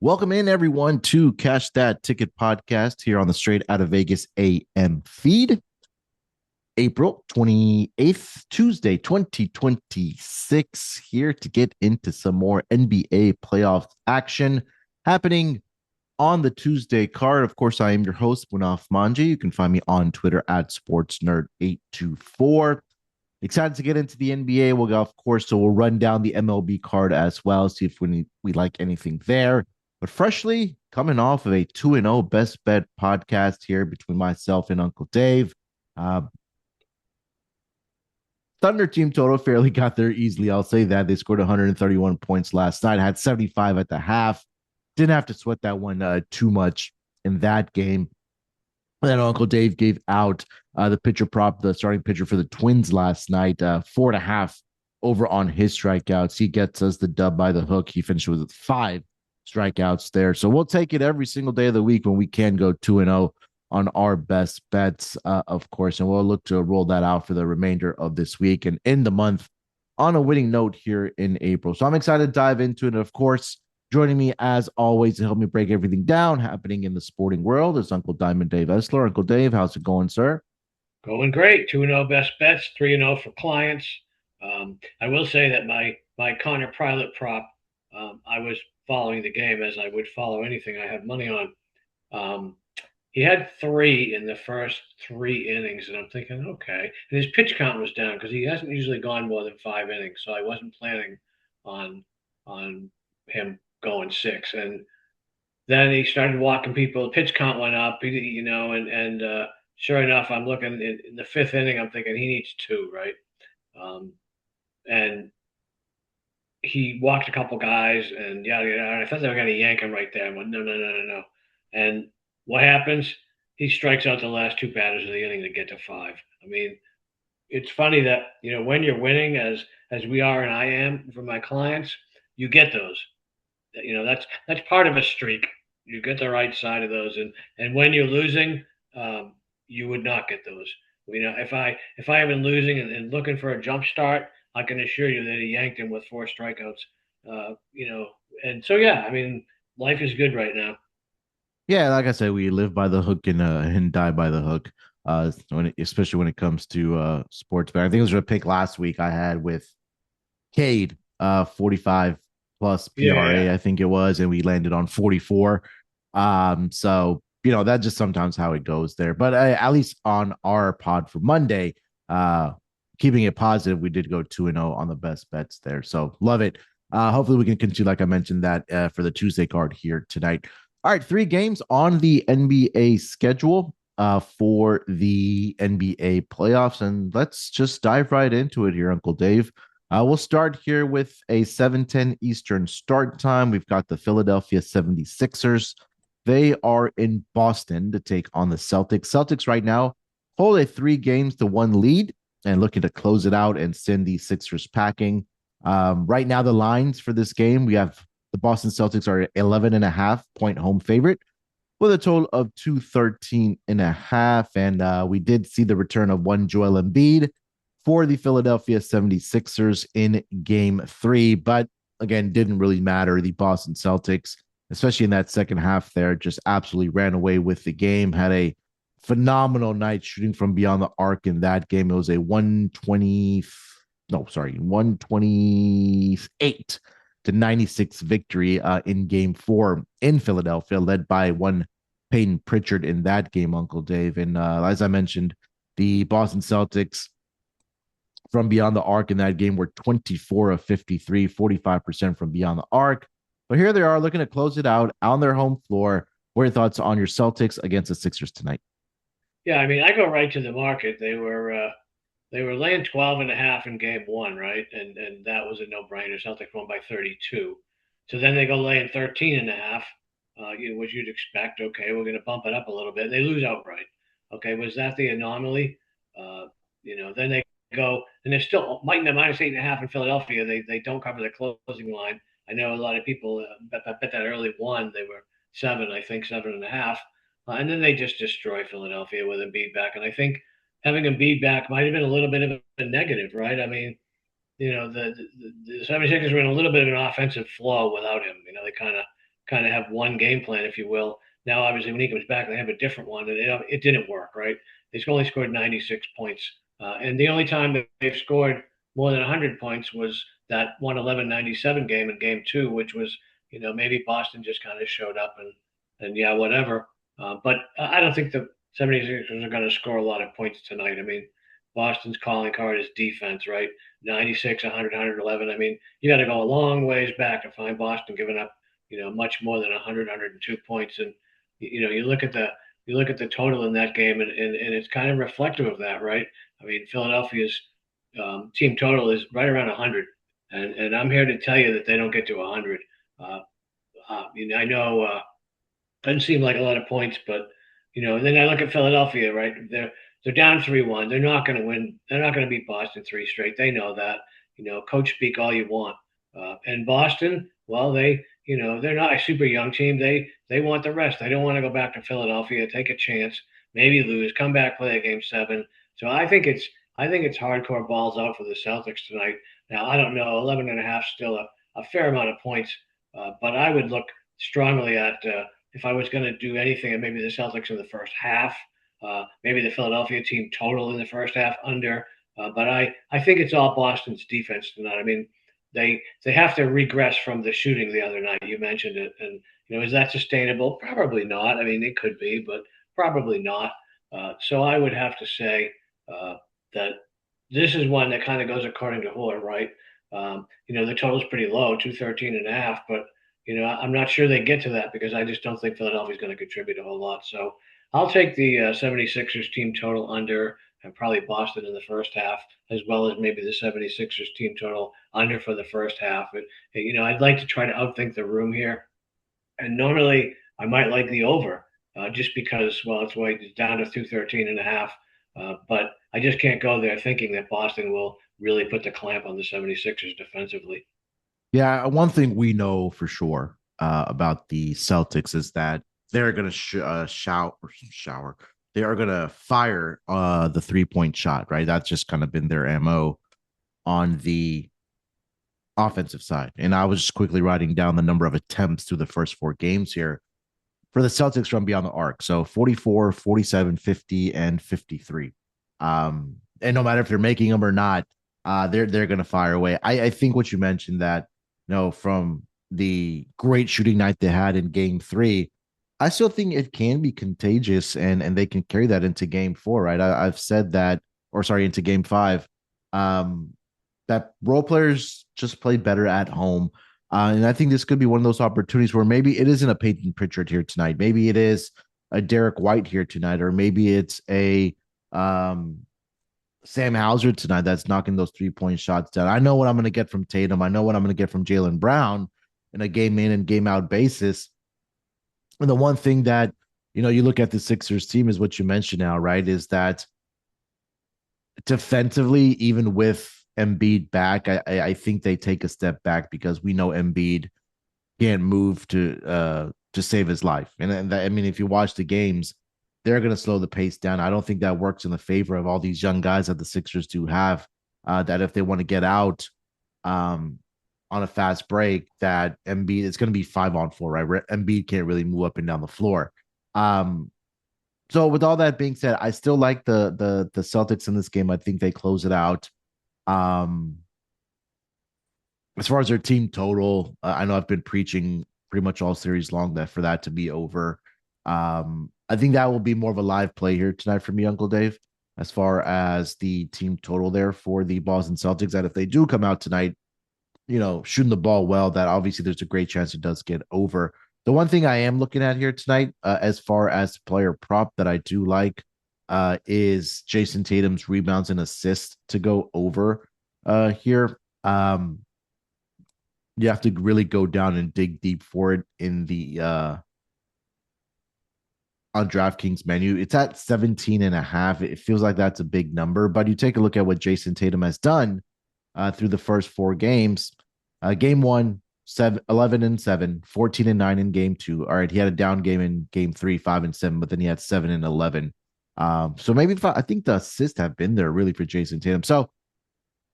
Welcome in, everyone, to Cash That Ticket podcast here on the Straight Outta Vegas AM feed. April 28th, Tuesday, 2026, here to get into some more NBA playoff action happening on the Tuesday card. Of course, I am your host, Munaf Manji. You can find me on Twitter at SportsNerd824. Excited to get into the NBA. We'll go, of course, so we'll run down the MLB card as well, see if we like anything there. But freshly coming off of a 2-0 best bet podcast here between myself and Uncle Dave. Uh, Thunder team total fairly got there easily. I'll say that. They scored 131 points last night, had 75 at the half. Didn't have to sweat that one too much in that game. And then Uncle Dave gave out the pitcher prop, the starting pitcher for the Twins last night, 4.5 over on his strikeouts. He gets us the dub by the hook. He finished with 5 strikeouts there. So we'll take it every single day of the week when we can go 2-0 on our best bets, of course. And we'll look to roll that out for the remainder of this week and end the month on a winning note here in April. So I'm excited to dive into it. And of course, joining me as always to help me break everything down happening in the sporting world is Uncle Diamond Dave Essler. Uncle Dave, how's it going, sir? Going great. 2-0 best bets, 3-0 for clients. I will say that my Connor Prielipp prop, I was following the game as I would follow anything I had money on. He had 3 in the first 3 innings, and I'm thinking, okay. And his pitch count was down because he hasn't usually gone more than 5 innings, so I wasn't planning on on him going 6. And then he started walking people. The pitch count went up, and sure enough, I'm looking in the 5th inning. I'm thinking he needs 2, right? Um, and he walked a couple guys, and I thought they were going to yank him right there. I went, no, no, no, no, no. And what happens? He strikes out the last 2 batters of the inning to get to 5. I mean, it's funny that when you're winning, as we are and I am for my clients, you get those. That's part of a streak. You get the right side of those, and when you're losing, you would not get those. If I have been losing and looking for a jump start, I can assure you that he yanked him with 4 strikeouts. Uh, you know, and so yeah, I mean, life is good right now. Yeah, like I said, we live by the hook and die by the hook. Especially when it comes to sports. But I think it was a pick last week I had with Cade, 45 plus PRA, Yeah, I think it was, and we landed on 44. So that's just sometimes how it goes there. But at least on our pod for Monday, uh, keeping it positive, we did go 2-0 on the best bets there. So love it. Hopefully we can continue, like I mentioned, that for the Tuesday card here tonight. All right, 3 games on the NBA schedule for the NBA playoffs. And let's just dive right into it here, Uncle Dave. We'll start here with a 7:10 Eastern start time. We've got the Philadelphia 76ers. They are in Boston to take on the Celtics. Celtics right now hold a 3 games to 1 lead and looking to close it out and send the Sixers packing. Right now, the lines for this game, we have the Boston Celtics are 11.5 point home favorite with a total of 213.5. And we did see the return of one Joel Embiid for the Philadelphia 76ers in game 3, but again, didn't really matter. The Boston Celtics, especially in that second half there, just absolutely ran away with the game, had a phenomenal night shooting from beyond the arc in that game. It was a 120, no, sorry, 128-96 victory in game 4 in Philadelphia, led by one Peyton Pritchard in that game, Uncle Dave. And as I mentioned, the Boston Celtics from beyond the arc in that game were 24 of 53, 45% from beyond the arc. But here they are looking to close it out on their home floor. What are your thoughts on your Celtics against the Sixers tonight? yeah. I mean, I go right to the market. They were laying 12.5 in game 1, right? And that was a no-brainer. Celtics won by 32. So then they go laying 13.5, which you'd expect. Okay, we're going to bump it up a little bit. They lose outright. Okay, was that the anomaly? Then they go, and they're still minus 8.5 in Philadelphia. They don't cover the closing line. I know a lot of people bet that early one. They were 7, I think 7.5. And then they just destroy Philadelphia with Embiid back. And I think having Embiid back might have been a little bit of a negative, right? I mean, the 76ers were in a little bit of an offensive flow without him. They kind kind of have one game plan, if you will. Now, obviously, when he comes back, they have a different one, and it didn't work, right? They only scored 96 points, and the only time that they've scored more than 100 points was that 111-97 game in Game 2, which was, maybe Boston just kind of showed up and yeah, whatever. But I don't think the 76ers are going to score a lot of points tonight. I mean, Boston's calling card is defense, right? 96, 100, 111. I mean, you got to go a long ways back to find Boston giving up, much more than 100, 102 points. And you look at the total in that game, and it's kind of reflective of that, right? I mean, Philadelphia's team total is right around 100, and I'm here to tell you that they don't get to 100. I know doesn't seem like a lot of points, but and then I look at Philadelphia, right? They're down 3-1. They're not going to win. They're not going to beat Boston three straight. They know that. Coach speak all you want. And Boston, well, they're not a super young team. They want the rest. They don't want to go back to Philadelphia, take a chance, maybe lose, come back, play a game 7. So I think it's hardcore balls out for the Celtics tonight. Now I don't know, 11.5 still a fair amount of points, but I would look strongly at if I was going to do anything, and maybe the Celtics in the first half, maybe the Philadelphia team total in the first half under. But I think it's all Boston's defense tonight. I mean, they have to regress from the shooting the other night. You mentioned it, and is that sustainable? Probably not. I mean, it could be, but probably not. So I would have to say that this is one that kind of goes according to Hooler, right? The total's pretty low, 213.5, but I'm not sure they get to that because I just don't think Philadelphia's going to contribute a whole lot. So I'll take the 76ers team total under, and probably Boston in the first half, as well as maybe the 76ers team total under for the first half. But, I'd like to try to outthink the room here. And normally I might like the over just because, well, it's down to 213.5. But I just can't go there thinking that Boston will really put the clamp on the 76ers defensively. Yeah, one thing we know for sure about the Celtics is that they're going to shower. They are going to fire the 3-point shot, right? That's just kind of been their MO on the offensive side. And I was just quickly writing down the number of attempts through the first 4 games here for the Celtics from beyond the arc. So 44, 47, 50, and 53. And no matter if they're making them or not, they're going to fire away. I think what you mentioned that, from the great shooting night they had in Game 3, I still think it can be contagious and they can carry that into Game 4, right? I've said that, or sorry, into Game 5, that role players just play better at home. And I think this could be one of those opportunities where maybe it isn't a Peyton Pritchard here tonight. Maybe it is a Derek White here tonight, or maybe it's a Sam Hauser tonight that's knocking those 3-point shots down. I know what I'm going to get from Tatum. I know what I'm going to get from Jaylen Brown in a game in and game out basis. And the one thing that, you look at the Sixers team is what you mentioned now, right? Is that defensively, even with Embiid back, I think they take a step back because we know Embiid can't move to save his life. And that, I mean, if you watch the games, they're going to slow the pace down. I don't think that works in the favor of all these young guys that the Sixers do have, that if they want to get out on a fast break, that Embiid, it's going to be 5-on-4, right? Embiid can't really move up and down the floor. So with all that being said, I still like the Celtics in this game. I think they close it out. As far as their team total, I know I've been preaching pretty much all series long that for that to be over. I think that will be more of a live play here tonight for me, Uncle Dave, as far as the team total there for the Boston Celtics. That if they do come out tonight, shooting the ball well, that obviously there's a great chance it does get over. The one thing I am looking at here tonight, as far as player prop that I do like, is Jayson Tatum's rebounds and assists to go over here. You have to really go down and dig deep for it in the on DraftKings menu. It's at 17.5. It feels like that's a big number, but you take a look at what Jayson Tatum has done through the first 4 games. Game 1, 11-7, 14-9 in Game 2. All right, he had a down game in Game 3, 5-7, but then he had 7-11. So maybe I think the assists have been there really for Jayson Tatum. So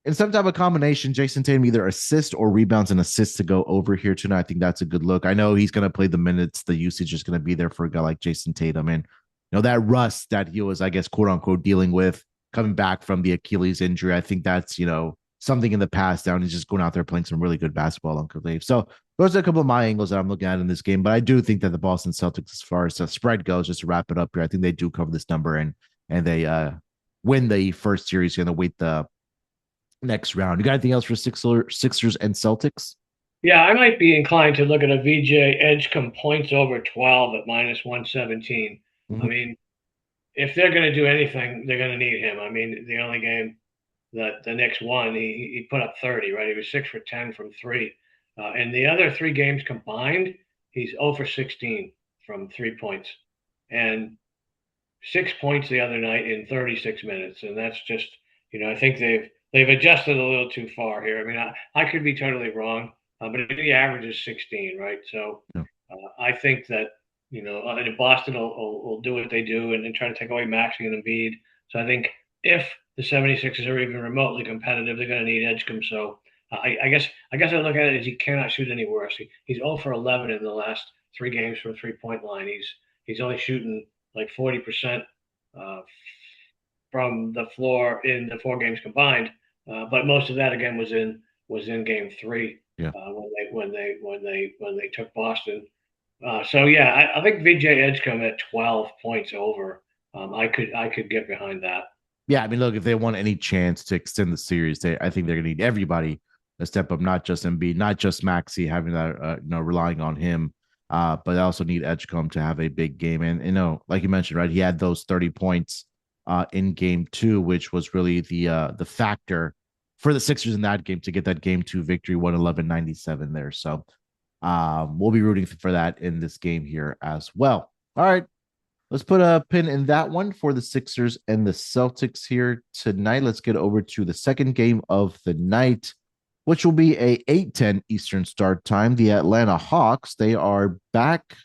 in some type of combination, Jayson Tatum either assist or rebounds and assists to go over here tonight. I think that's a good look. I know he's going to play the minutes. The usage is going to be there for a guy like Jayson Tatum. And, that rust that he was, I guess, quote unquote, dealing with coming back from the Achilles injury. I think that's, something in the past down. He's just going out there playing some really good basketball, Uncle Dave. So those are a couple of my angles that I'm looking at in this game. But I do think that the Boston Celtics, as far as the spread goes, just to wrap it up here, I think they do cover this number and they win the first series. Going to wait the next round. You got anything else for Sixers and Celtics? Yeah, I might be inclined to look at a VJ Edgecombe points over 12 at minus 117. I Mm-hmm. mean, if they're going to do anything, they're going to need him. I mean, the only game that the Knicks won, he put up 30, right? He was 6 for 10 from three. And the other three games combined, he's 0 for 16 from 3 points. And 6 points the other night in 36 minutes. And that's just, I think they've adjusted a little too far here. I mean, I could be totally wrong, but the average is 16, right? So Yeah. I think that, Boston will do what they do and try to take away Maxey and Embiid. So I think if the 76ers are even remotely competitive, they're going to need Edgecombe. So I guess I look at it as he cannot shoot any worse. He's 0 for 11 in the last three games from 3-point line. He's only shooting like 40% from the floor in the four games combined. But most of that again was in game three Yeah. when they took Boston. So yeah, I think VJ Edgecombe at 12 points over. I could get behind that. Yeah, I mean, look, if they want any chance to extend the series, I think they're going to need everybody to step up, not just Embiid, not just Maxey having that, relying on him, but they also need Edgecombe to have a big game. And like you mentioned, right, he had those 30 points in game two, which was really the factor for the Sixers in that game to get that game two victory, 111-97 there. So we'll be rooting for that in this game here as well. All right. Let's put a pin in that one for the Sixers and the Celtics here tonight. Let's get over to the second game of the night, which will be a 8:10 Eastern start time. The Atlanta Hawks, they are back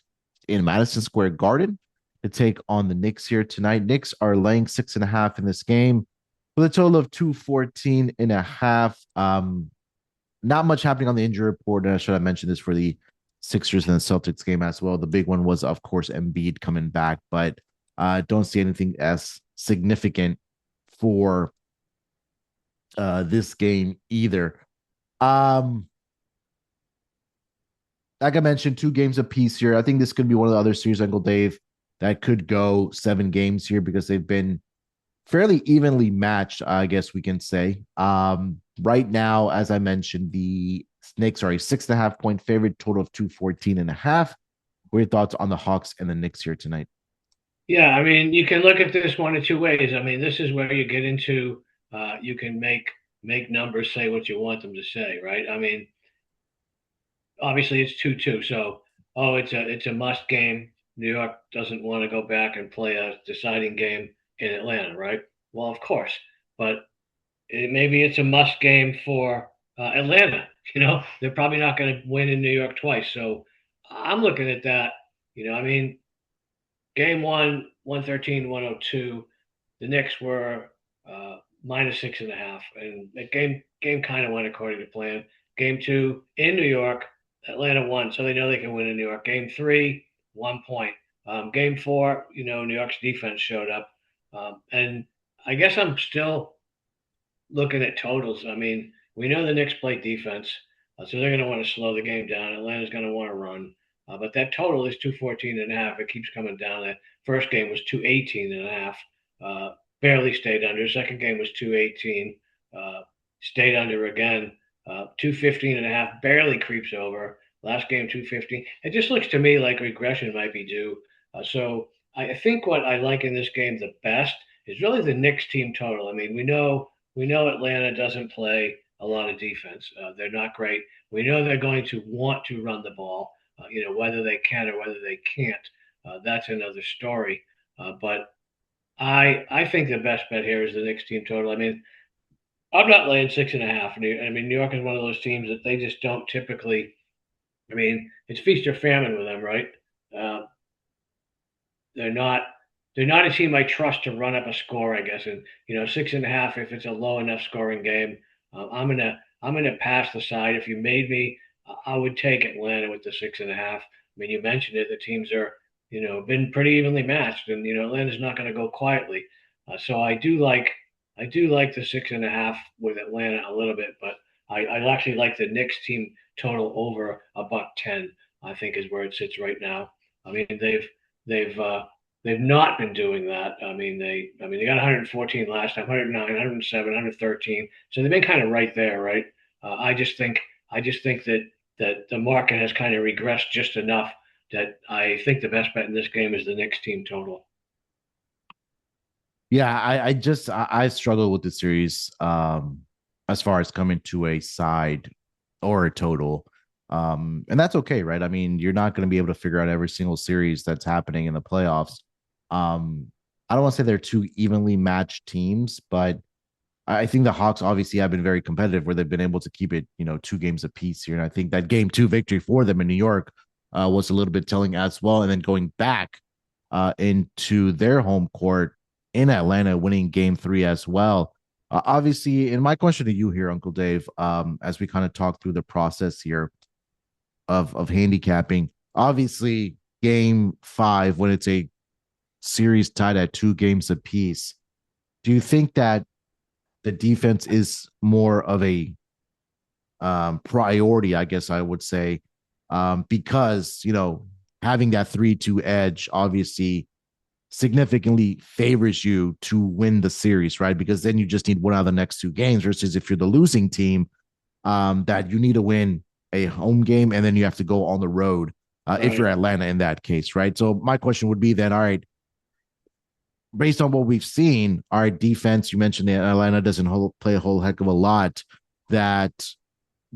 in Madison Square Garden to take on the Knicks here tonight. Knicks are laying 6.5 in this game with a total of 214.5. Not much happening on the injury report. And I should have mentioned this for the Sixers and the Celtics game as well. The big one was, of course, Embiid coming back, but don't see anything as significant for this game either. Like I mentioned, 2 games apiece here. I think this could be one of the other series, Uncle Dave, that could go 7 games here because they've been fairly evenly matched, I guess we can say. Right now, as I mentioned, the Knicks are a 6.5-point favorite, total of 214.5. What are your thoughts on the Hawks and the Knicks here tonight? Yeah, I mean, you can look at this one of two ways. I mean, this is where you get into you can make numbers say what you want them to say, right? I mean, obviously it's 2-2, so it's a must game. New York doesn't want to go back and play a deciding game in Atlanta, right? Well, of course, but maybe it's a must game for Atlanta. They're probably not going to win in New York twice. So I'm looking at that. I mean, game one, 113, 102. The Knicks were minus 6.5, and the game kind of went according to plan. Game two in New York, Atlanta won, so they know they can win in New York. Game three, 1 point. Game four, New York's defense showed up, and I guess I'm still looking at totals. I mean, we know the Knicks play defense, so they're going to want to slow the game down. Atlanta's going to want to run. But that total is 214.5. It keeps coming down. That first game was 218.5. Barely stayed under. Second game was 218. Stayed under again. 215.5. Barely creeps over. Last game 215. It just looks to me like regression might be due. So I think what I like in this game the best is really the Knicks team total. I mean, we know Atlanta doesn't play a lot of defense. They're not great. We know they're going to want to run the ball. Whether they can or whether they can't, that's another story. But I think the best bet here is the Knicks team total. I mean, I'm not laying 6.5. I mean, New York is one of those teams that they just don't typically. I mean, it's feast or famine with them, right? Uh, they're not a team I trust to run up a score, I guess. And 6.5 if it's a low enough scoring game. I'm gonna pass the side. If you made me, I would take Atlanta with the 6.5. I mean, you mentioned it. The teams are, been pretty evenly matched, and Atlanta's not going to go quietly. So I do like the 6.5 with Atlanta a little bit, but I actually like the Knicks team total over a buck 10. I think is where it sits right now. I mean, they've they've not been doing that. I mean they got 114 last time, 109, 107, 113. So they've been kind of right there, right? I just think that the market has kind of regressed just enough that I think the best bet in this game is the Knicks team total. Yeah, I struggle with the series as far as coming to a side or a total. And that's okay, right? I mean, you're not going to be able to figure out every single series that's happening in the playoffs. I don't want to say they're two evenly matched teams, but I think the Hawks obviously have been very competitive where they've been able to keep it, 2 games apiece here. And I think that game 2 victory for them in New York was a little bit telling as well. And then going back into their home court in Atlanta, winning game 3 as well. Obviously, and my question to you here, Uncle Dave, as we kind of talk through the process here of handicapping, obviously, game 5, when it's a series tied at 2 games apiece, do you think that the defense is more of a priority, I guess I would say, because having that 3-2 edge obviously significantly favors you to win the series, right? Because then you just need one out of the next 2 games. Versus if you're the losing team, that you need to win a home game and then you have to go on the road. If Right. you're Atlanta in that case, right? So my question would be then, all right, based on what we've seen, our defense, you mentioned that Atlanta doesn't play a whole heck of a lot. That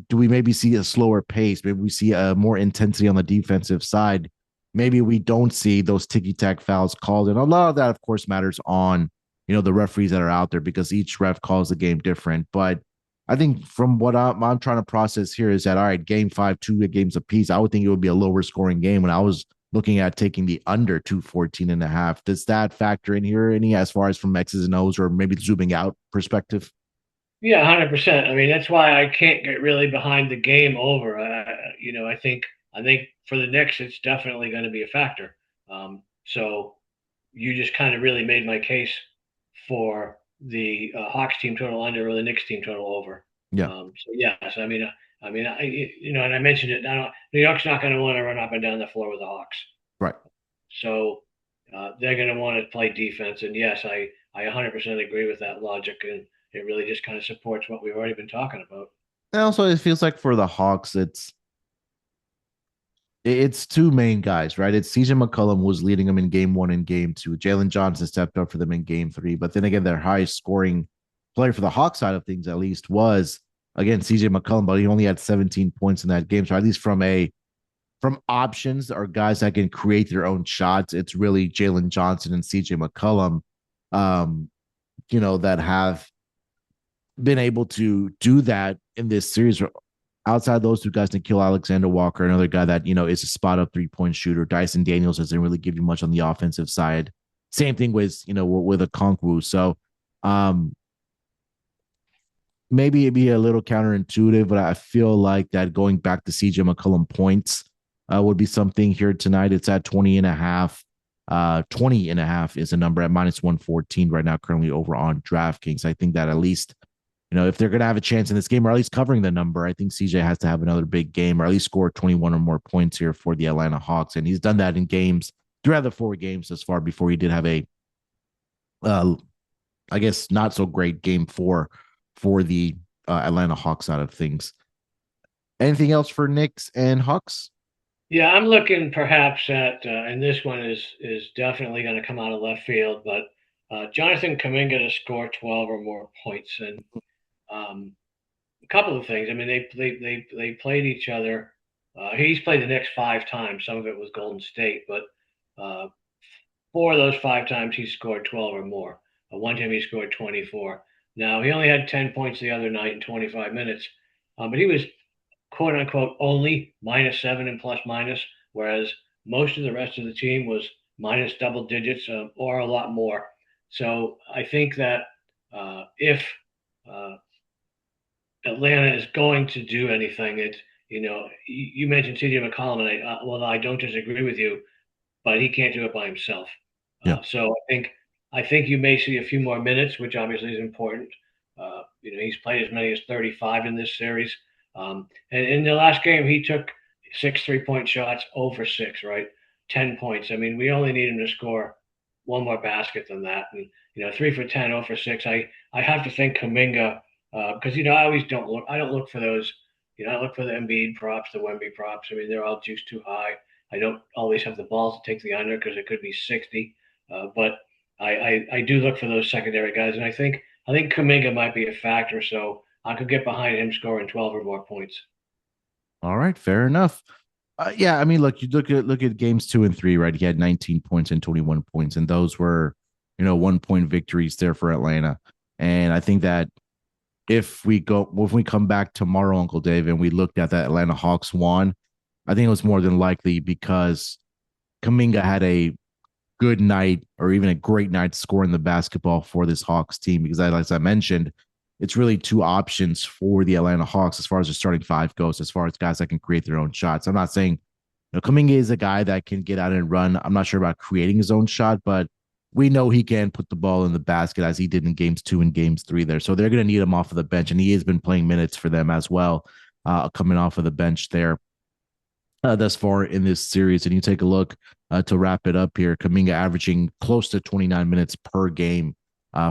do we maybe see a slower pace? Maybe we see a more intensity on the defensive side. Maybe we don't see those ticky tack fouls called. And a lot of that, of course, matters on, the referees that are out there because each ref calls the game different. But I think from what I'm trying to process here is that, all right, game 5, 2 games apiece, I would think it would be a lower scoring game when I was looking at taking the under 214.5. Does that factor in here any as far as from X's and O's or maybe zooming out perspective? Yeah, 100%. I mean, that's why I can't get really behind the game over. I think for the Knicks, it's definitely going to be a factor. So you just kind of really made my case for the Hawks team total under or the Knicks team total over. Yeah, So yes, and I mentioned it. New York's not going to want to run up and down the floor with the Hawks. right. So they're going to want to play defense. And yes, I 100% agree with that logic. And it really just kind of supports what we've already been talking about. And also, it feels like for the Hawks, it's 2 main guys, right? It's CJ McCollum who was leading them in game 1 and game 2. Jalen Johnson stepped up for them in game 3. But then again, their highest scoring player for the Hawks side of things, at least, was again CJ McCollum, but he only had 17 points in that game. So at least from options or guys that can create their own shots, it's really Jalen Johnson and CJ McCollum, um, that have been able to do that in this series. Outside those 2 guys, Nikhil Alexander Walker, another guy that is a spot up 3-point shooter. Dyson Daniels doesn't really give you much on the offensive side. Same thing with with a Konkwu. So maybe it'd be a little counterintuitive, but I feel like that going back to CJ McCollum points would be something here tonight. It's at 20.5. 20.5 is a number at -114 right now, currently over on DraftKings. I think that at least, if they're going to have a chance in this game or at least covering the number, I think CJ has to have another big game or at least score 21 or more points here for the Atlanta Hawks. And he's done that in games, 3 out of the 4 games thus far before he did have a, I guess, not so great game 4 for the Atlanta Hawks side of things. Anything else for Knicks and Hawks? Yeah, I'm looking perhaps at, and this one is definitely going to come out of left field, but Jonathan Kuminga to score 12 or more points, and a couple of things. I mean, they played each other. He's played the next 5 times. Some of it was Golden State, but uh, 4 of those 5 times he scored 12 or more. One time he scored 24. Now he only had 10 points the other night in 25 minutes, but he was quote unquote only -7 and plus minus, whereas most of the rest of the team was minus double digits or a lot more. So I think that if uh, Atlanta is going to do anything. It's you mentioned CJ McCollum, and I don't disagree with you, but he can't do it by himself. Yeah. So I think you may see a few more minutes, which obviously is important. He's played as many as 35 in this series. And in the last game, he took 6 3-point shots over six, right? 10 points. I mean, we only need him to score one more basket than that. And, 3 for 10, 0 for 6. I have to think Kuminga, because, I always I don't look for those, I look for the Embiid props, the Wemby props. I mean, they're all juiced too high. I don't always have the balls to take the under because it could be 60. But I do look for those secondary guys, and I think Kuminga might be a factor, so I could get behind him scoring 12 or more points. All right, fair enough. Yeah, I mean, look, you look at games 2 and 3, right? He had 19 points and 21 points, and those were, 1 point victories there for Atlanta. And I think that if we come back tomorrow, Uncle Dave, and we looked at that Atlanta Hawks won, I think it was more than likely because Kuminga had a good night or even a great night scoring the basketball for this Hawks team. Because as I mentioned, it's really two options for the Atlanta Hawks as far as the starting five goes, as far as guys that can create their own shots. I'm not saying Kuminga is a guy that can get out and run. I'm not sure about creating his own shot, but we know he can put the ball in the basket as he did in games 2 and games 3 there. So they're going to need him off of the bench, and he has been playing minutes for them as well, coming off of the bench there thus far in this series. And you take a look to wrap it up here, Kuminga averaging close to 29 minutes per game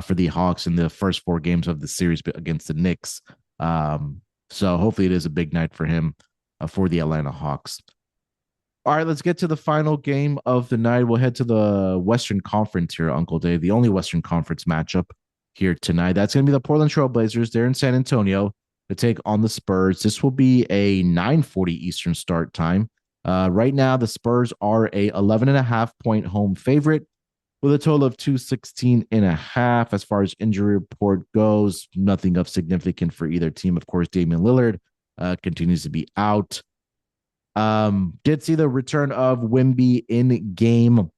for the Hawks in the first 4 games of the series against the Knicks. So hopefully it is a big night for him for the Atlanta Hawks. All right, let's get to the final game of the night. We'll head to the Western Conference here, Uncle Dave, the only Western Conference matchup here tonight. That's going to be the Portland Trail Blazers. They're in San Antonio to take on the Spurs. This will be a 9:40 Eastern start time. Right now, the Spurs are a 11.5-point home favorite with a total of 216.5. As far as injury report goes, nothing of significant for either team. Of course, Damian Lillard continues to be out. Did see the return of Wemby in game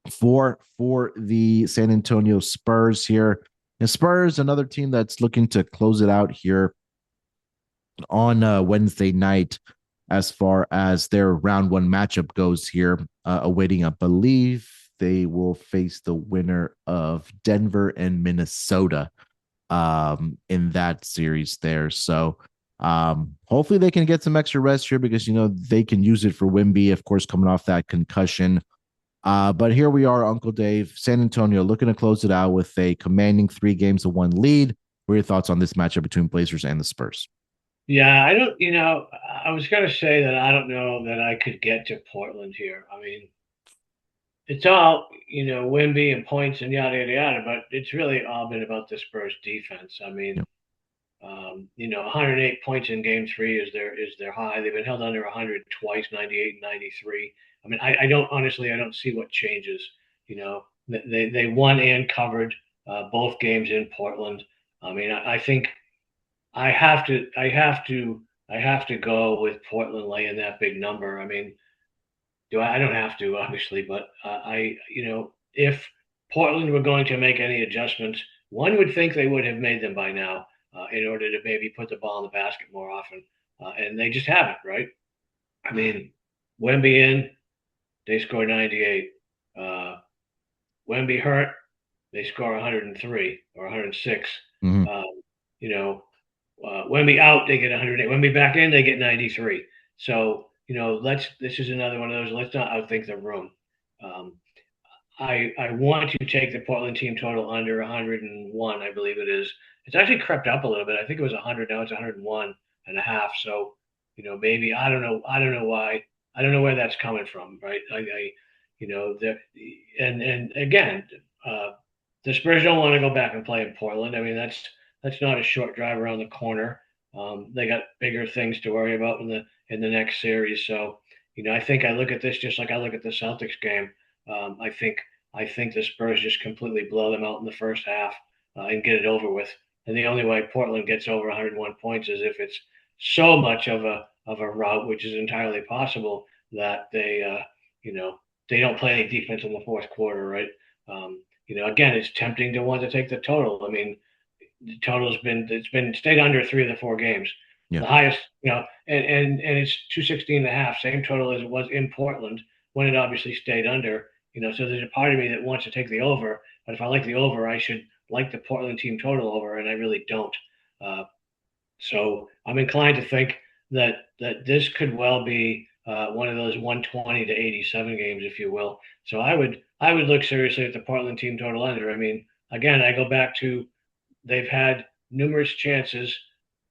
4 for the San Antonio Spurs here. And Spurs, another team that's looking to close it out here on Wednesday night as far as their round 1 matchup goes here, awaiting, I believe they will face the winner of Denver and Minnesota in that series there. So hopefully they can get some extra rest here because, they can use it for Wemby, of course, coming off that concussion. But here we are, Uncle Dave, San Antonio looking to close it out with a commanding 3-1 lead. What are your thoughts on this matchup between Blazers and the Spurs? Yeah, I was going to say that I don't know that I could get to Portland here. I mean, it's all, Wemby and points and yada, yada, yada, but it's really all been about the Spurs defense. I mean, Yep. 108 points in game 3 is their high. They've been held under 100 twice, 98 and 93. I mean, I don't see what changes. They won and covered both games in Portland. I mean, I think I have to go with Portland laying that big number. I mean, I don't have to obviously, but if Portland were going to make any adjustments, one would think they would have made them by now in order to maybe put the ball in the basket more often, and they just haven't, right? I mean, Wemby in, they score 98. Wemby hurt, they score 103 or 106. Mm-hmm. Um, you know, Wemby out, they get 108. Wemby back in, they get 93. So, this is another one of those. Let's not outthink the room. Um, I want to take the Portland team total under 101, I believe it is. It's actually crept up a little bit. I think it was 100. Now it's 101 and a half. So, maybe I don't know. I don't know why. I don't know where that's coming from, right? The and again, uh, the Spurs don't want to go back and play in Portland. I mean, that's not a short drive around the corner. They got bigger things to worry about in the next series. So, I think I look at this just like I look at the Celtics game. I think the Spurs just completely blow them out in the first half and get it over with. And the only way Portland gets over 101 points is if it's so much of a rout, which is entirely possible, that they don't play any defense in the fourth quarter, right? Again, it's tempting to want to take the total. I mean, the total's been it's been stayed under 3 of the 4 games. Yeah. The highest, and it's 216.5, same total as it was in Portland when it obviously stayed under. So there's a part of me that wants to take the over, but if I like the over, I should like the Portland team total over, and I really don't. Uh, so I'm inclined to think that this could well be one of those 120 to 87 games, if you will. So I would look seriously at the Portland team total under. I mean, again, I go back to they've had numerous chances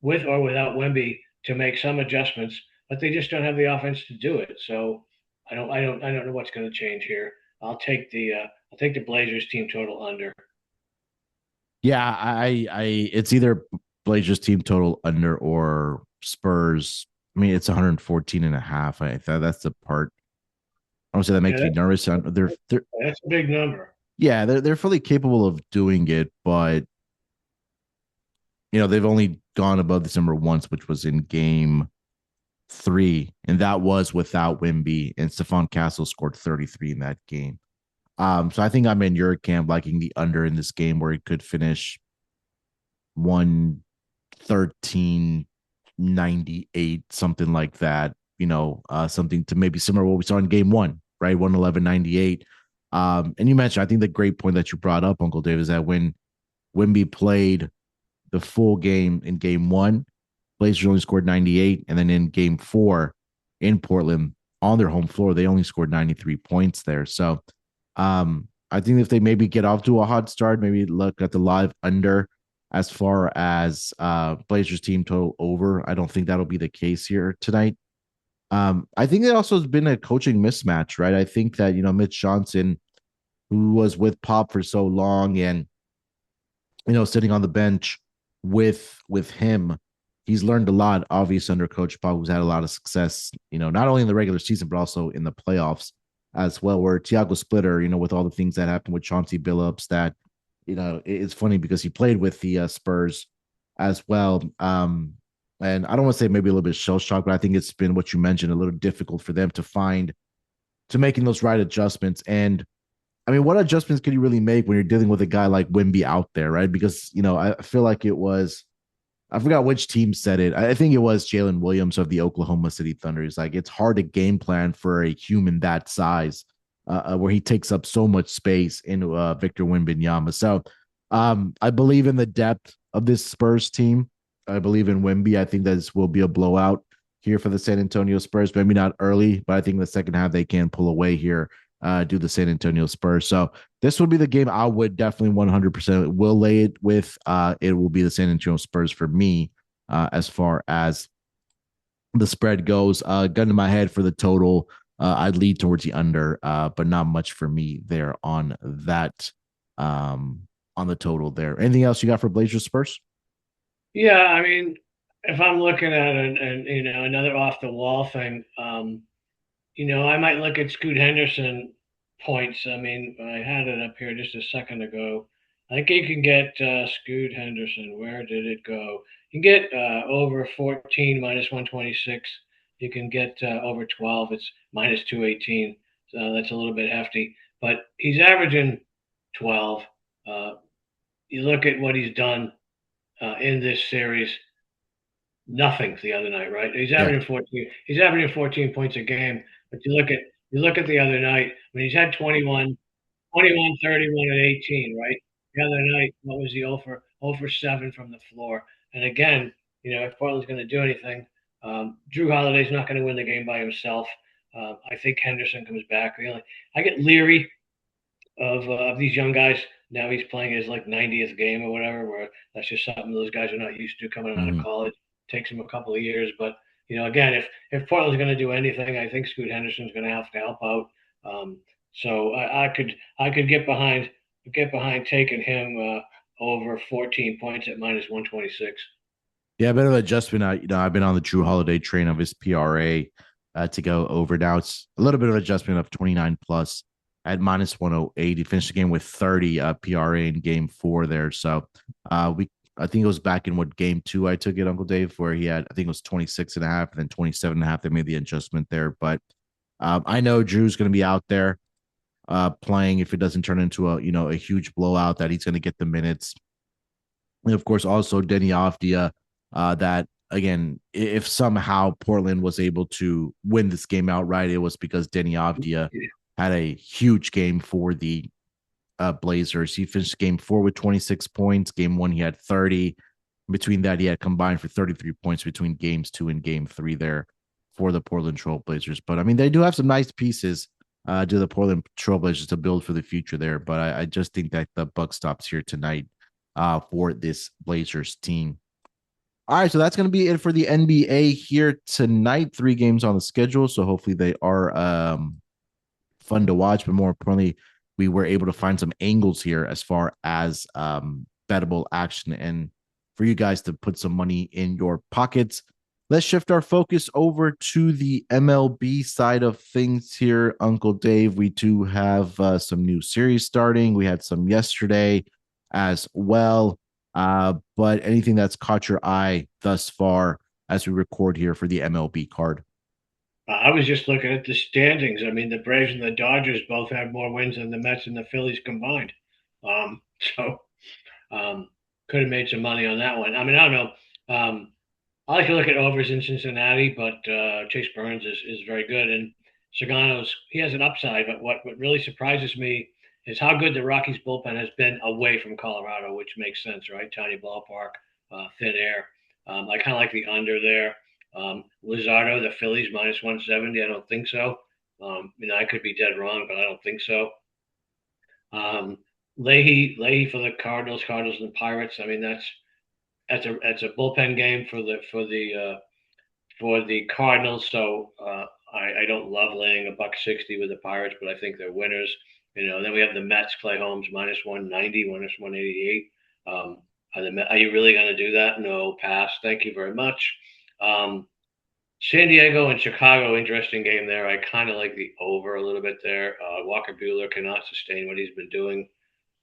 with or without Wemby to make some adjustments, but they just don't have the offense to do it. So I don't know what's going to change here. I'll take the Blazers team total under. Yeah, it's either Blazers team total under or Spurs. I mean, it's 114 and a half. I thought that's the part. I don't say that makes Yeah, me nervous. that's a big number. Yeah, they're fully capable of doing it, but they've only gone above this number once, which was in game 3, and that was without Wemby, and Stephon Castle scored 33 in that game. So I think I'm in your camp liking the under in this game where it could finish 113-98, something like that. Something to maybe similar to what we saw in game 1, right? 111-98. And you mentioned, I think the great point that you brought up, Uncle Dave, is that when Wemby played the full game in game 1, Blazers only scored 98, and then in game 4 in Portland on their home floor, they only scored 93 points there. So I think if they maybe get off to a hot start, maybe look at the live under as far as Blazers team total over. I don't think that'll be the case here tonight. I think it also has been a coaching mismatch, right? I think that, Mitch Johnson, who was with Pop for so long and, sitting on the bench with him, he's learned a lot, obviously, under Coach Pop, who's had a lot of success, not only in the regular season, but also in the playoffs as well, where Tiago Splitter, with all the things that happened with Chauncey Billups, that, it's funny because he played with the Spurs as well. And I don't want to say maybe a little bit shell shock, but I think it's been what you mentioned, a little difficult for them to making those right adjustments. And I mean, what adjustments can you really make when you're dealing with a guy like Wemby out there, right? Because, I feel like it was, I forgot which team said it. I think it was Jalen Williams of the Oklahoma City Thunder. He's like, it's hard to game plan for a human that size, where he takes up so much space in Victor Wembanyama. So I believe in the depth of this Spurs team. I believe in Wemby. I think that this will be a blowout here for the San Antonio Spurs. Maybe not early, but I think the second half they can pull away here, do the San Antonio Spurs. So this would be the game I would definitely 100% will lay it with. It will be the San Antonio Spurs for me, as far as the spread goes. Gun to my head for the total, I'd lead towards the under, but not much for me there on that, on the total there. Anything else you got for Blazers Spurs? Yeah, I mean, if I'm looking at another off the wall thing, I might look at Scoot Henderson points. I mean, I had it up here just a second ago. I think you can get Scoot Henderson. Where did it go? You can get over 14 minus 126. You can get over 12. It's minus 218. So that's a little bit hefty, but he's averaging 12. You look at what he's done in this series. Nothing the other night, right? He's Yeah. averaging 14. He's averaging 14 points a game. But you look at the other night. I mean, he's had 21, 31, and 18, right? The other night, what was he over 7 from the floor? And again, if Portland's going to do anything, Drew Holiday's not going to win the game by himself. I think Henderson comes back. I get leery of these young guys. Now he's playing his like 90th game or whatever, where that's just something those guys are not used to coming out of college. Takes him a couple of years, but again, if Portland's going to do anything, I think Scoot Henderson's going to have to help out. So I could get behind taking him over 14 points at minus 126. Yeah, a bit of adjustment. I've been on the Drew Holiday train of his PRA to go over. Now it's a little bit of adjustment of 29 plus at minus 108. He finished the game with 30 PRA in game 4 there. So I think it was back in game 2 I took it, Uncle Dave, where he had, I think it was 26 and a half and then 27 and a half. They made the adjustment there. But I know Drew's going to be out there playing if it doesn't turn into a huge blowout, that he's going to get the minutes. And of course, also Denny Avdia. That again, if somehow Portland was able to win this game outright, it was because Denny Avdia had a huge game for the Blazers. He finished game 4 with 26 points. Game 1, he had 30. Between that, he had combined for 33 points between games 2 and game 3 there for the Portland Trailblazers. But I mean, they do have some nice pieces to the Portland Trailblazers to build for the future there. But I just think that the buck stops here tonight for this Blazers team. All right, so that's going to be it for the NBA here tonight. 3 games on the schedule, so hopefully they are fun to watch. But more importantly, we were able to find some angles here as far as bettable action and for you guys to put some money in your pockets. Let's shift our focus over to the MLB side of things here, Uncle Dave. We do have some new series starting. We had some yesterday as well. But anything that's caught your eye thus far as we record here for the MLB card? I was just looking at the standings. I mean, the Braves and the Dodgers both had more wins than the Mets and the Phillies combined. So could have made some money on that one. I mean, I don't know. I like to look at overs in Cincinnati, but Chase Burns is very good. And Sagano's, he has an upside. But what really surprises me is how good the Rockies bullpen has been away from Colorado, which makes sense, right? Tiny ballpark, thin air. I kind of like the under there. Luzardo, the Phillies minus 170. I don't think so. I could be dead wrong, but I don't think so. Leahy for the Cardinals and Pirates. I mean, that's a bullpen game for the Cardinals. So I don't love laying a $1.60 with the Pirates, but I think they're winners. Then we have the Mets, Clay Holmes minus 190, minus 188. Are you really going to do that? No, pass. Thank you very much. San Diego and Chicago, interesting game there. I kind of like the over a little bit there. Walker Buehler cannot sustain what he's been doing.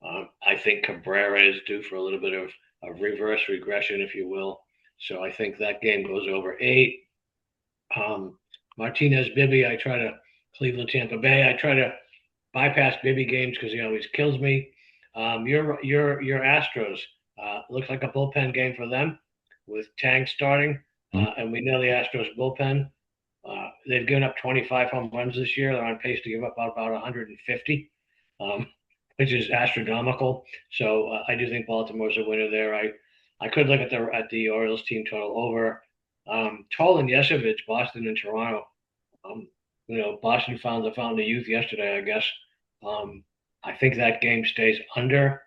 I think Cabrera is due for a little bit of a reverse regression, if you will. So I think that game goes over 8. Martinez Bibby, I try to Cleveland Tampa Bay. I try to bypass Bibby games because he always kills me. Your Astros looks like a bullpen game for them with Tang starting, and we know the Astros bullpen. They've given up 25 home runs this year. They're on pace to give up about 150, which is astronomical. So I do think Baltimore's a winner there. I could look at the Orioles team total over. Toll and Yesevich, Boston and Toronto. Boston found the fountain of youth yesterday, I guess. I think that game stays under.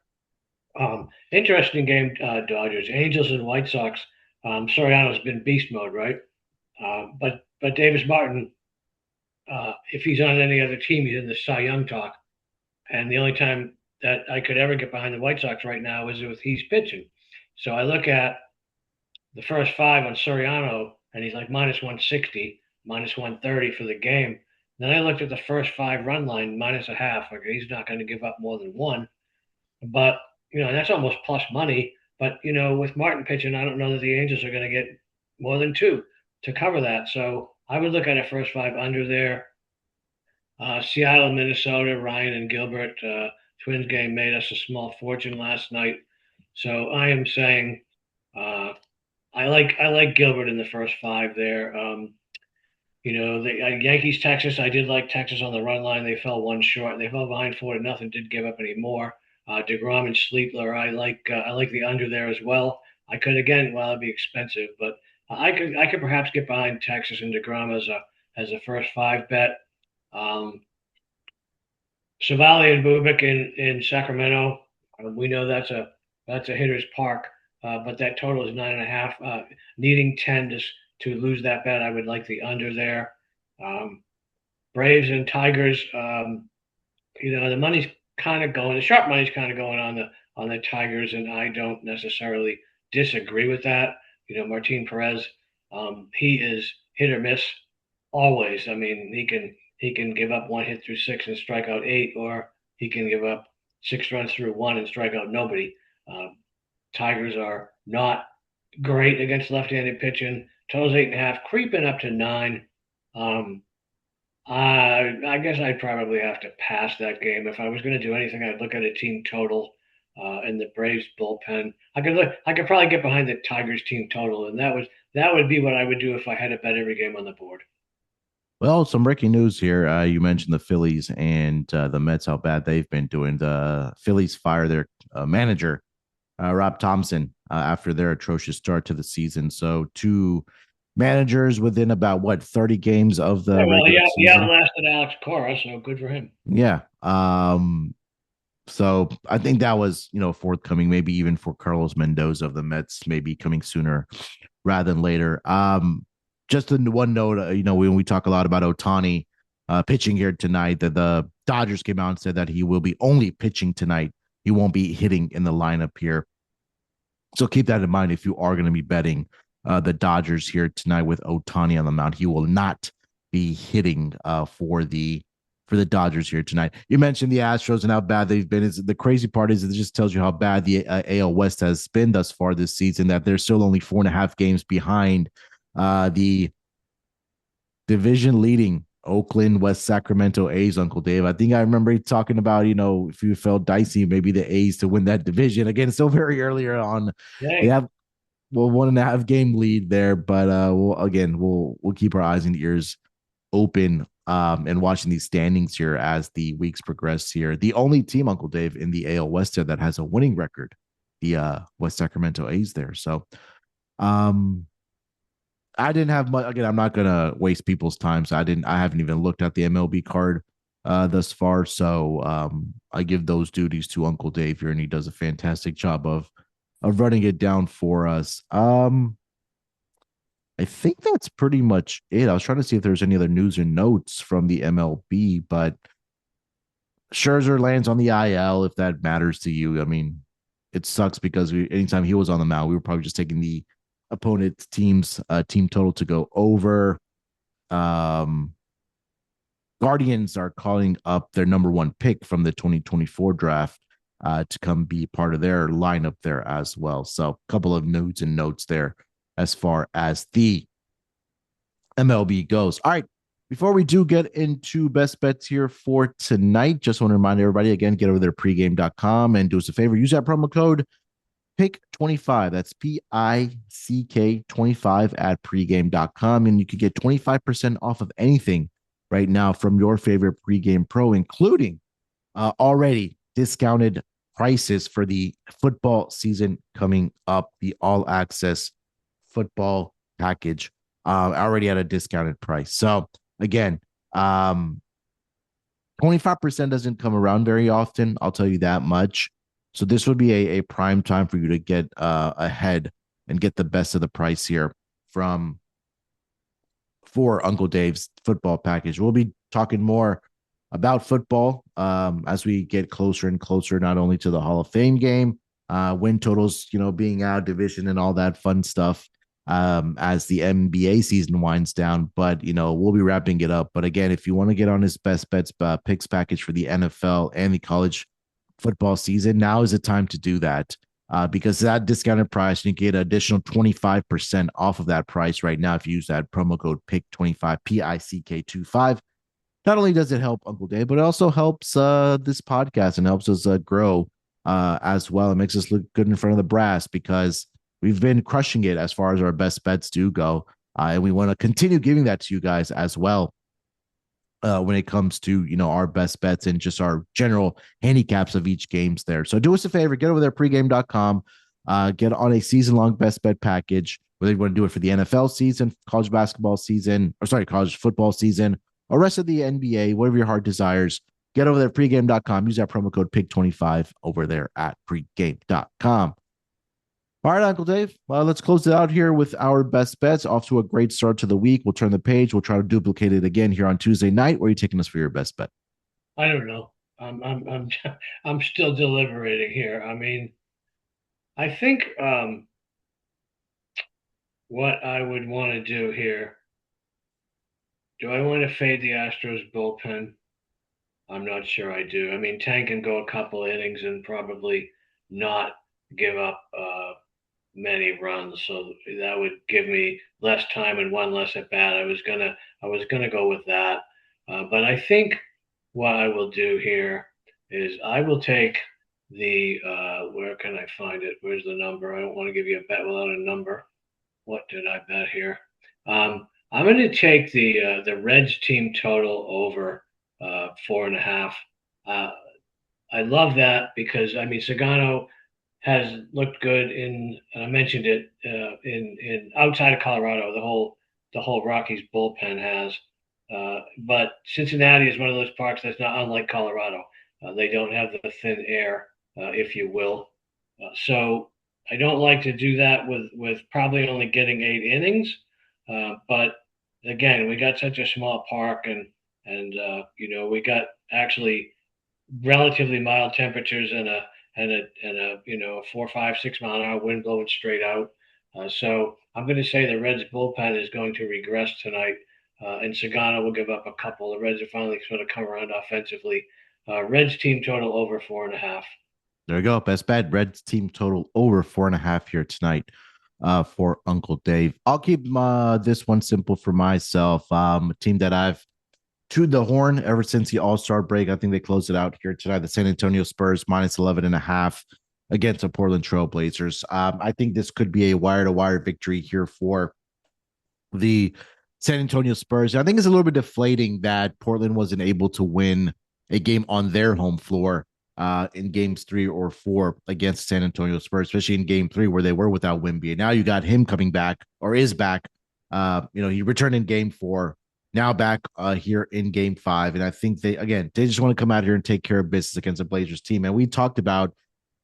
Interesting game, Dodgers, Angels, and White Sox. Soriano's been beast mode, right? But Davis Martin, if he's on any other team, he's in the Cy Young talk. And the only time that I could ever get behind the White Sox right now is if he's pitching. So I look at the first 5 on Soriano, and he's like minus 160, minus 130 for the game. Then I looked at the first 5 run line, minus a half. Like he's not going to give up more than 1. But, that's almost plus money. But, with Martin pitching, I don't know that the Angels are going to get more than 2 to cover that. So I would look at a first 5 under there. Seattle, Minnesota, Ryan and Gilbert. Twins game made us a small fortune last night. So I am saying I like Gilbert in the first 5 there. The Yankees, Texas. I did like Texas on the run line. They fell 1 short. They fell behind 4-0. Didn't give up any more. DeGrom and Sleepler. I like the under there as well. I could it'd be expensive, but I could perhaps get behind Texas and DeGrom as a first 5 bet. Savali and Bubik in Sacramento. We know that's a hitter's park, but that total is 9.5. Needing 10 to lose that bet, I would like the under there. Braves and Tigers. The money's kind of going. The sharp money's kind of going on the Tigers, and I don't necessarily disagree with that. Martin Perez. He is hit or miss always. I mean, he can give up 1 hit through 6 and strike out 8, or he can give up 6 runs through 1 and strike out nobody. Tigers are not great against left-handed pitching. Total's 8.5, creeping up to 9. I guess I'd probably have to pass that game. If I was going to do anything, I'd look at a team total. in the Braves bullpen. I could probably get behind the Tigers team total, and that would be what I would do if I had to bet every game on the board. Well, some breaking news here. You mentioned the Phillies and the Mets, how bad they've been doing. The Phillies fire their manager, Rob Thompson, after their atrocious start to the season. So, two managers within about what 30 games of Yeah, the well, regular he season. outlasted Alex Cora, so good for him. Yeah. So I think that was, forthcoming, maybe even for Carlos Mendoza of the Mets, maybe coming sooner rather than later. Just in one note, when we talk a lot about Ohtani pitching here tonight, that the Dodgers came out and said that he will be only pitching tonight. He won't be hitting in the lineup here. So keep that in mind if you are going to be betting the Dodgers here tonight with Ohtani on the mound. He will not be hitting for the Dodgers here tonight. You mentioned the Astros and how bad they've been. The crazy part is it just tells you how bad the AL West has been thus far this season, that they're still only 4.5 games behind the division leading Oakland West Sacramento A's, Uncle Dave. I think I remember talking about, if you felt dicey, maybe the A's to win that division. Again, still very earlier on. They Hey, have 1.5 game lead there, but we'll keep our eyes and ears open and watching these standings here as the weeks progress here. The only team, Uncle Dave, in the AL West there that has a winning record, the West Sacramento A's there. So um I didn't have much. Again, I'm not gonna waste people's time. So I haven't even looked at the MLB card thus far. So I give those duties to Uncle Dave here, and he does a fantastic job of running it down for us. I think that's pretty much it. I was trying to see if there's any other news or notes from the MLB, but Scherzer lands on the IL if that matters to you. I mean, it sucks because anytime he was on the mound, we were probably just taking the opponent's team's team total to go over. Um, Guardians are calling up their number one pick from the 2024 draft to come be part of their lineup there as well. So, a couple of notes and notes there as far as the MLB goes. All right. Before we do get into best bets here for tonight, just want to remind everybody again, get over there pregame.com and do us a favor. Use that promo code PICK25. That's PICK 25 at pregame.com. And you can get 25% off of anything right now from your favorite pregame pro, including already discounted prices for the football season coming up, the all access football package already at a discounted price. So again, 25% doesn't come around very often. I'll tell you that much. So this would be a prime time for you to get ahead and get the best of the price here for Uncle Dave's football package. We'll be talking more about football as we get closer and closer, not only to the Hall of Fame game, win totals, being out division and all that fun stuff as the NBA season winds down. But, we'll be wrapping it up. But again, if you want to get on his best bets picks package for the NFL and the college football season, now is the time to do that. Because that discounted price, you get an additional 25% off of that price right now if you use that promo code PICK25, PICK25. Not only does it help Uncle Dave, but it also helps this podcast and helps us grow as well. It makes us look good in front of the brass because we've been crushing it as far as our best bets do go. And we want to continue giving that to you guys as well when it comes to, our best bets and just our general handicaps of each games there. So do us a favor, get over there, pregame.com, get on a season-long best bet package, whether you want to do it for the NFL season, college basketball season, college football season, or rest of the NBA, whatever your heart desires. Get over there, pregame.com. Use that promo code PIG25 over there at pregame.com. All right, Uncle Dave, let's close it out here with our best bets. Off to a great start to the week. We'll turn the page. We'll try to duplicate it again here on Tuesday night. Where are you taking us for your best bet? I don't know. I'm still deliberating here. I mean, I think what I would want to do here. Do I want to fade the Astros bullpen? I'm not sure I do. I mean, Tank can go a couple innings and probably not give up many runs, so that would give me less time and one less at bat. I was gonna go with that, but I think what I will do here is I will take the where can I find it? Where's the number? I don't want to give you a bet without a number. What did I bet here? I'm going to take the Reds team total over 4.5. Uh, I love that because I mean Sagano has looked good in, and I mentioned it in outside of Colorado. The whole Rockies bullpen has, but Cincinnati is one of those parks that's not unlike Colorado. They don't have the thin air, if you will. So I don't like to do that with probably only getting 8 innings. But again, we got such a small park, and we got actually relatively mild temperatures and a 4, 5, 6 mile an hour wind blowing straight out. So I'm going to say the Reds bullpen is going to regress tonight, and Sagana will give up a couple. The Reds are finally sort of come around offensively. Reds team total over 4.5. There you go. Best bet. Reds team total over 4.5 here tonight for Uncle Dave. I'll keep this one simple for myself. A team that I've chewed the horn ever since the All-Star break. I think they closed it out here tonight. The San Antonio Spurs minus 11.5 against the Portland Trail Blazers. I think this could be a wire-to-wire victory here for the San Antonio Spurs. I think it's a little bit deflating that Portland wasn't able to win a game on their home floor in games 3 or 4 against San Antonio Spurs, especially in game 3 where they were without Wemby. And now you got him coming back or is back. He returned in game 4, now back here in game 5. And I think they just want to come out here and take care of business against the Blazers team. And we talked about,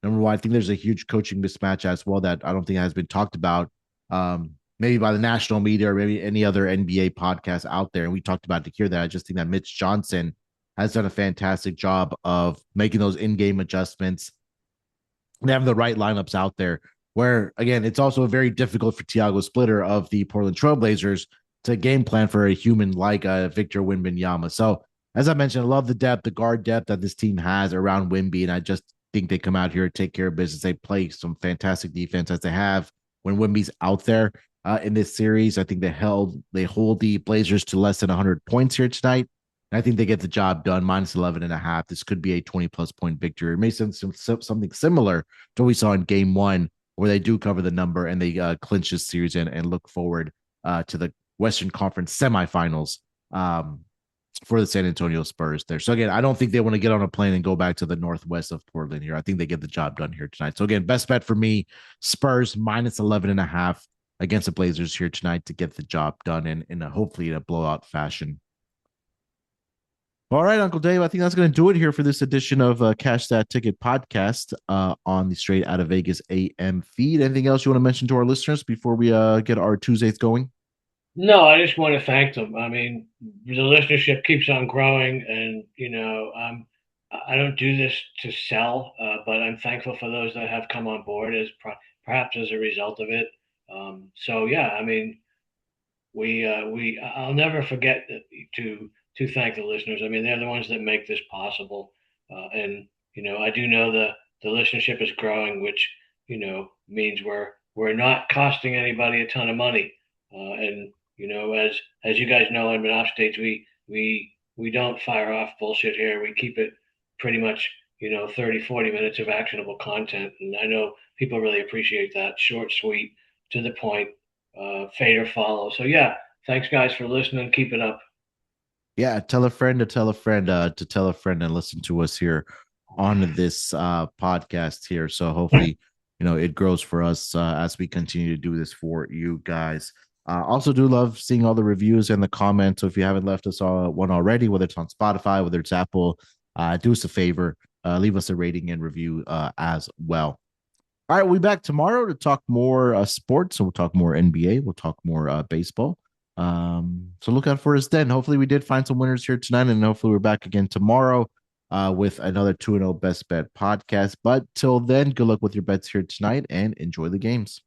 number one, I think there's a huge coaching mismatch as well that I don't think has been talked about. Maybe by the national media or maybe any other NBA podcast out there. And we talked about it here that I just think that Mitch Johnson has done a fantastic job of making those in-game adjustments and having the right lineups out there. Where, again, it's also very difficult for Thiago Splitter of the Portland Trail Blazers to game plan for a human like Victor Wembanyama. So, as I mentioned, I love the depth, the guard depth that this team has around Wemby, and I just think they come out here and take care of business. They play some fantastic defense as they have when Wemby's out there in this series. I think they hold the Blazers to less than 100 points here tonight. I think they get the job done. Minus 11.5. This could be a 20+ point victory. It may sound something similar to what we saw in game 1, where they do cover the number and they clinch this series and look forward to the Western Conference semifinals for the San Antonio Spurs there. So again, I don't think they want to get on a plane and go back to the northwest of Portland here. I think they get the job done here tonight. So again, best bet for me, Spurs minus 11.5 against the Blazers here tonight to get the job done in hopefully in a blowout fashion. All right, Uncle Dave, I think that's going to do it here for this edition of Cash That Ticket podcast on the Straight Outta Vegas AM feed. Anything else you want to mention to our listeners before we get our Tuesdays going? No, I just want to thank them. I mean, the listenership keeps on growing, and I don't do this to sell, but I'm thankful for those that have come on board as perhaps as a result of it. So yeah, I mean, I'll never forget to thank the listeners. I mean, they're the ones that make this possible, and I do know the listenership is growing, which means we're not costing anybody a ton of money, and as you guys know, in Munaf states, we don't fire off bullshit here. We keep it pretty much 30, 40 minutes of actionable content, and I know people really appreciate that. Short, sweet, to the point, fade or follow. So yeah, thanks guys for listening. Keep it up. Yeah, tell a friend to tell a friend to tell a friend and listen to us here on this podcast here. So hopefully, it grows for us as we continue to do this for you guys. Also do love seeing all the reviews and the comments. So if you haven't left us one already, whether it's on Spotify, whether it's Apple, do us a favor, leave us a rating and review as well. All right, we'll be back tomorrow to talk more sports. So we'll talk more NBA. We'll talk more baseball. So look out for us then. Hopefully we did find some winners here tonight, and hopefully we're back again tomorrow with another 2-0 Best Bet podcast. But till then, good luck with your bets here tonight and enjoy the games.